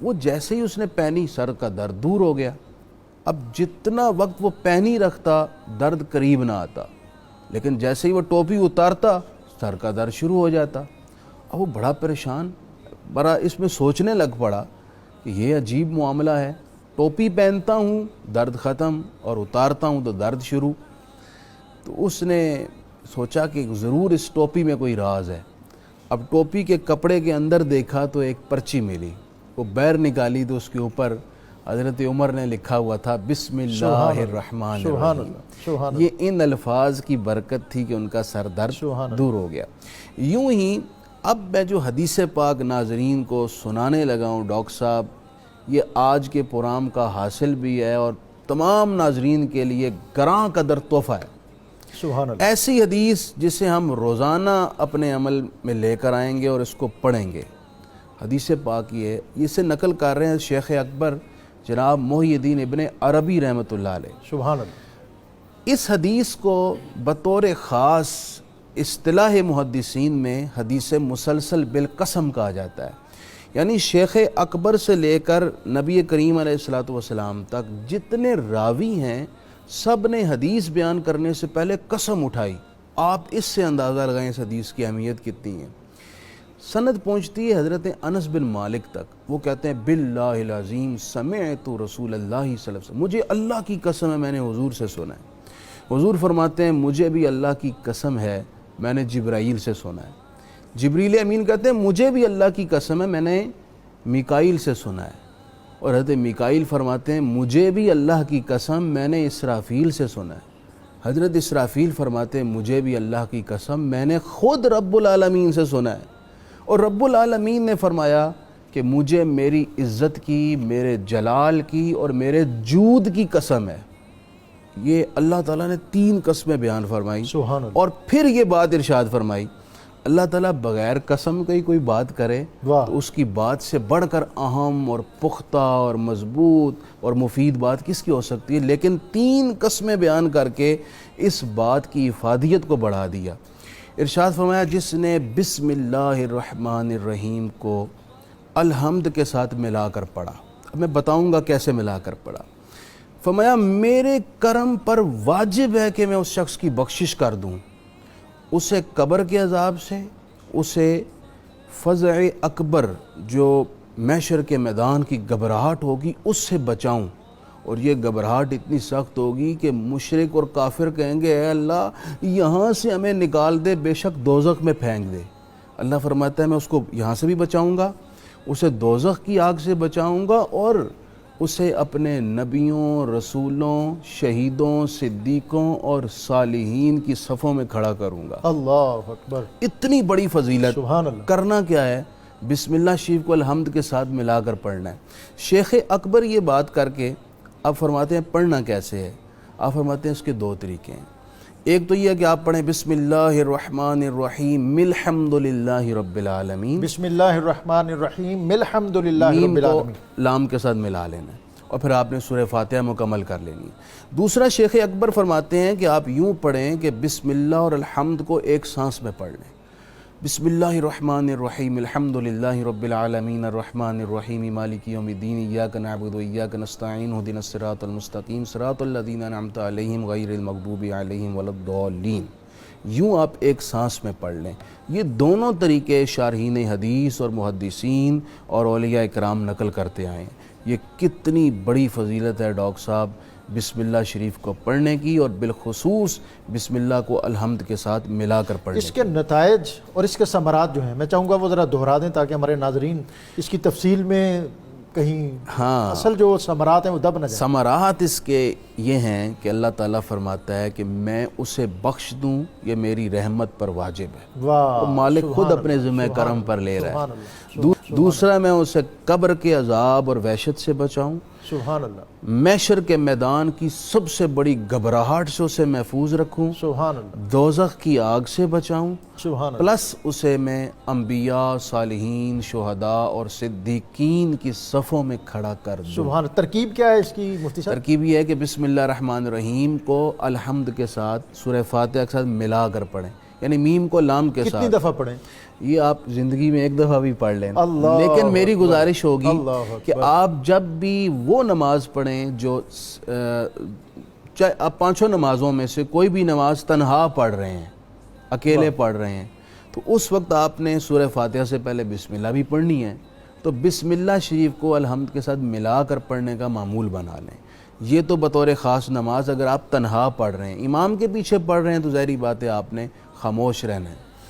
وہ جیسے ہی اس نے پہنی سر کا درد دور ہو گیا۔ اب جتنا وقت وہ پہنی رکھتا درد قریب نہ آتا، لیکن جیسے ہی وہ ٹوپی اتارتا سر کا درد شروع ہو جاتا۔ اب وہ بڑا پریشان، بڑا اس میں سوچنے لگ پڑا کہ یہ عجیب معاملہ ہے، ٹوپی پہنتا ہوں درد ختم اور اتارتا ہوں تو درد شروع۔ تو اس نے سوچا کہ ضرور اس ٹوپی میں کوئی راز ہے۔ اب ٹوپی کے کپڑے کے اندر دیکھا تو ایک پرچی ملی، وہ بیر نکالی تو اس کے اوپر حضرت عمر نے لکھا ہوا تھا بسم اللہ الرحمن الرحیم۔ یہ ان الفاظ کی برکت تھی کہ ان کا سر درد دور ہو گیا۔ یوں ہی اب میں جو حدیث پاک ناظرین کو سنانے لگا ہوں ڈاکٹر صاحب، یہ آج کے پروگرام کا حاصل بھی ہے اور تمام ناظرین کے لیے گراں قدر تحفہ ہے۔ سبحان اللہ۔ ایسی حدیث جسے ہم روزانہ اپنے عمل میں لے کر آئیں گے اور اس کو پڑھیں گے۔ حدیث پاک یہ ہے، اسے نقل کر رہے ہیں شیخ اکبر جناب محی الدین ابن عربی رحمۃ اللہ علیہ۔ سبحان اللہ۔ اس حدیث کو بطور خاص اصطلاح محدثین میں حدیث مسلسل بالقسم کہا جاتا ہے، یعنی شیخ اکبر سے لے کر نبی کریم علیہ الصلوۃ والسلام تک جتنے راوی ہیں سب نے حدیث بیان کرنے سے پہلے قسم اٹھائی۔ آپ اس سے اندازہ لگائیں اس حدیث کی اہمیت کتنی ہے۔ سند پہنچتی ہے حضرت انس بن مالک تک، وہ کہتے ہیں باللہ العظیم سمعت رسول اللہ صلی اللہ علیہ وسلم، مجھے اللہ کی قسم ہے میں نے حضور سے سنا ہے۔ حضور فرماتے ہیں مجھے بھی اللہ کی قسم ہے میں نے جبرائیل سے سنا ہے۔ جبریل امین کہتے ہیں مجھے بھی اللہ کی قسم ہے میں نے میکائیل سے سنا ہے۔ اور حضرت میکائیل فرماتے ہیں مجھے بھی اللہ کی قسم میں نے اسرافیل سے سنا ہے۔ حضرت اسرافیل فرماتے ہیں مجھے بھی اللہ کی قسم میں نے خود رب العالمین سے سنا ہے۔ اور رب العالمین نے فرمایا کہ مجھے میری عزت کی، میرے جلال کی اور میرے جود کی قسم ہے۔ یہ اللہ تعالیٰ نے 3 قسمیں بیان فرمائی، سبحان اللہ۔ اور پھر یہ بات ارشاد فرمائی اللہ تعالیٰ بغیر قسم کا ہی کوئی بات کرے تو اس کی بات سے بڑھ کر اہم اور پختہ اور مضبوط اور مفید بات کس کی ہو سکتی ہے، لیکن 3 قسمیں بیان کر کے اس بات کی افادیت کو بڑھا دیا۔ ارشاد فرمایا جس نے بسم اللہ الرحمن الرحیم کو الحمد کے ساتھ ملا کر پڑھا، اب میں بتاؤں گا کیسے ملا کر پڑھا۔ فرمایا میرے کرم پر واجب ہے کہ میں اس شخص کی بخشش کر دوں، اسے قبر کے عذاب سے، اسے فزع اکبر جو محشر کے میدان کی گھبراہٹ ہوگی اس سے بچاؤں، اور یہ گھبراہٹ اتنی سخت ہوگی کہ مشرک اور کافر کہیں گے اے اللہ یہاں سے ہمیں نکال دے، بے شک دوزخ میں پھینک دے۔ اللہ فرماتا ہے میں اس کو یہاں سے بھی بچاؤں گا، اسے دوزخ کی آگ سے بچاؤں گا، اور اسے اپنے نبیوں، رسولوں، شہیدوں، صدیقوں اور صالحین کی صفوں میں کھڑا کروں گا۔ اللہ اکبر۔ اتنی بڑی فضیلت۔ سبحان اللہ۔ کرنا کیا ہے؟ بسم اللہ شریف کو الحمد کے ساتھ ملا کر پڑھنا ہے۔ شیخ اکبر یہ بات کر کے آپ فرماتے ہیں پڑھنا کیسے ہے؟ آپ فرماتے ہیں اس کے 2 طریقے ہیں۔ ایک تو یہ ہے کہ آپ پڑھیں بسم اللہ الرحمن الرحیم الحمد للہ رب العالمین، بسم اللہ الرحمن الرحیم الحمد للہ رب میم کو العالمین، لام کے ساتھ ملا لینا ہے، اور پھر آپ نے سورہ فاتحہ مکمل کر لینی ہے۔ دوسرا شیخ اکبر فرماتے ہیں کہ آپ یوں پڑھیں کہ بسم اللہ اور الحمد کو ایک سانس میں پڑھ لیں۔ بسم اللہ الرحمن الرحیم الحمد للہ رب العالمین الرحمن الرحیم مالک یوم الدین ایاک نعبد و ایاک نستعین اہدنا الصراط المستقیم صراط الذین انعمت علیہم غیر المغضوب علیہم ولا الضالین۔ یوں آپ ایک سانس میں پڑھ لیں۔ یہ دونوں طریقے شارحین حدیث اور محدثین اور اولیاء کرام نقل کرتے آئے ہیں۔ یہ کتنی بڑی فضیلت ہے ڈاکٹر صاحب بسم اللہ شریف کو پڑھنے کی، اور بالخصوص بسم اللہ کو الحمد کے ساتھ ملا کر پڑھنے کی۔ اس کے نتائج اور اس کے ثمرات جو ہیں میں چاہوں گا وہ ذرا دہرا دیں تاکہ ہمارے ناظرین اس کی تفصیل میں کہیں اصل جو ثمرات ہیں وہ دب نہ جائیں۔ ثمرات اس کے یہ ہیں کہ اللہ تعالیٰ فرماتا ہے کہ میں اسے بخش دوں، یہ میری رحمت پر واجب ہے، واہ، مالک خود اپنے ذمہ کرم پر لے رہا ہے۔ دوسرا میں اسے قبر کے عذاب اور وحشت سے بچاؤں، سبحان اللہ، محشر کے میدان کی سب سے بڑی گھبراہٹ سے اسے محفوظ رکھوں، سبحان اللہ، دوزخ کی آگ سے بچاؤں، سبحان اللہ، پلس اسے میں انبیاء، صالحین، شہداء اور صدیقین کی صفوں میں کھڑا کر دوں۔ سبحان اللہ۔ ترکیب کیا ہے اس کی مفتی صاحب؟ ترکیب یہ ہے کہ بسم اللہ الرحمن الرحیم کو الحمد کے ساتھ سورہ فاتحہ کے ساتھ ملا کر پڑھیں، یعنی میم کو لام کے ساتھ کتنی دفعہ پڑھیں؟ یہ آپ زندگی میں ایک دفعہ بھی پڑھ لیں، اللہ لیکن میری گزارش ہوگی اللہ کہ آپ جب بھی وہ نماز پڑھیں جو چاہے آپ پانچوں نمازوں میں سے کوئی بھی نماز تنہا پڑھ رہے ہیں، اکیلے پڑھ رہے ہیں، تو اس وقت آپ نے سورہ فاتحہ سے پہلے بسم اللہ بھی پڑھنی ہے، تو بسم اللہ شریف کو الحمد کے ساتھ ملا کر پڑھنے کا معمول بنا لیں۔ یہ تو بطور خاص نماز اگر آپ تنہا پڑھ رہے ہیں، امام کے پیچھے پڑھ رہے ہیں تو ظاہری بات ہے آپ نے خاموش رہنا ہے۔